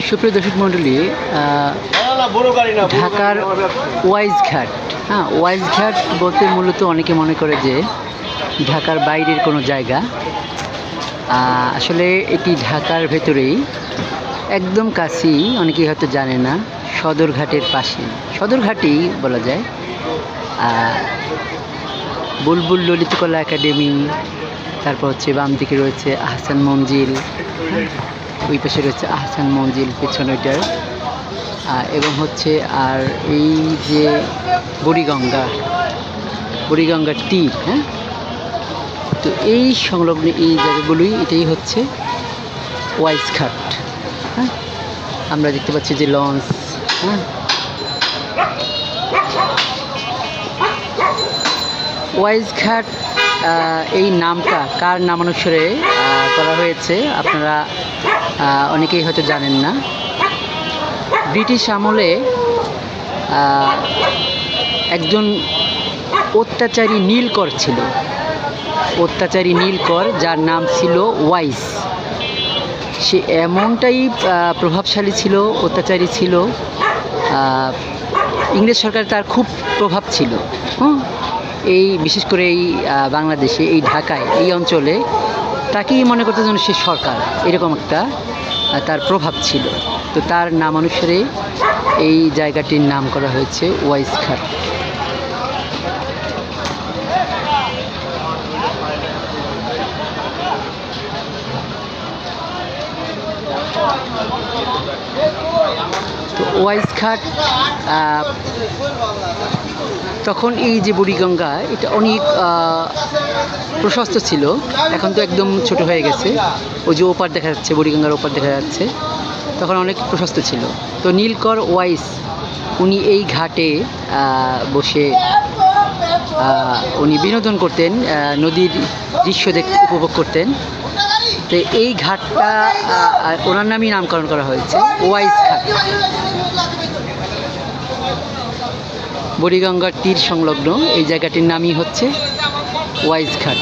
সুপ্রিয় দর্শক মণ্ডলী, ঢাকার ওয়াইজ ঘাট, ওয়াইজ ঘাট বলতে মূলত অনেকে মনে করে যে ঢাকার বাইরের কোনো জায়গা। আসলে এটি ঢাকার ভেতরেই, একদম কাছেই, অনেকেই হয়তো জানে না, সদরঘাটের পাশে, সদরঘাটেই বলা যায়। বুলবুল ললিতকলা একাডেমি, তারপর হচ্ছে বাম দিকে রয়েছে আহসান মঞ্জিল, ওই পাশে রয়েছে আহসান মঞ্জিল পেছনে ওইটার, এবং হচ্ছে আর এই যে বুড়িগঙ্গার তীর। তো এই সংলগ্ন এই জায়গাগুলোই, এটাই হচ্ছে ওয়াইজ ঘাট। আমরা দেখতে পাচ্ছি যে লঞ্চ, ওয়াইজ ঘাট এই নামটা কার নামানুসারে করা হয়েছে আপনারা অনেকেই হয়তো জানেন না। ব্রিটিশ আমলে একজন অত্যাচারী নীলকর ছিল, যার নাম ছিল ওয়াইস। সে এমনটাই প্রভাবশালী ছিল, অত্যাচারী ছিল, ইংরেজ সরকার তার খুব প্রভাব ছিল। এই বিশেষ করে এই বাংলাদেশে, এই ঢাকায়, এই অঞ্চলে তাকেই মনে করতে যেন সে সরকার, এরকম একটা তার প্রভাব ছিল। তো তার নাম অনুসারে এই জায়গাটির নাম করা হয়েছে ওয়াইজ ঘাট। তো ওয়াইজ ঘাট তখন এই যে বুড়িগঙ্গা, এটা অনেক প্রশস্ত ছিল, এখন তো একদম ছোট হয়ে গেছে। ওই যে ওপার দেখা যাচ্ছে, বুড়িগঙ্গার ওপার দেখা যাচ্ছে, তখন অনেক প্রশস্ত ছিল। তো নীলকর ওয়াইস উনি এই ঘাটে বসে উনি বিনোদন করতেন, নদীর দৃশ্য উপভোগ করতেন। তো এই ঘাটটা ওনার নামই নামকরণ করা হয়েছে ওয়াইজ ঘাট। বুড়িগঙ্গার তীর সংলগ্ন এই জায়গাটির নামই হচ্ছে ওয়াইজ ঘাট।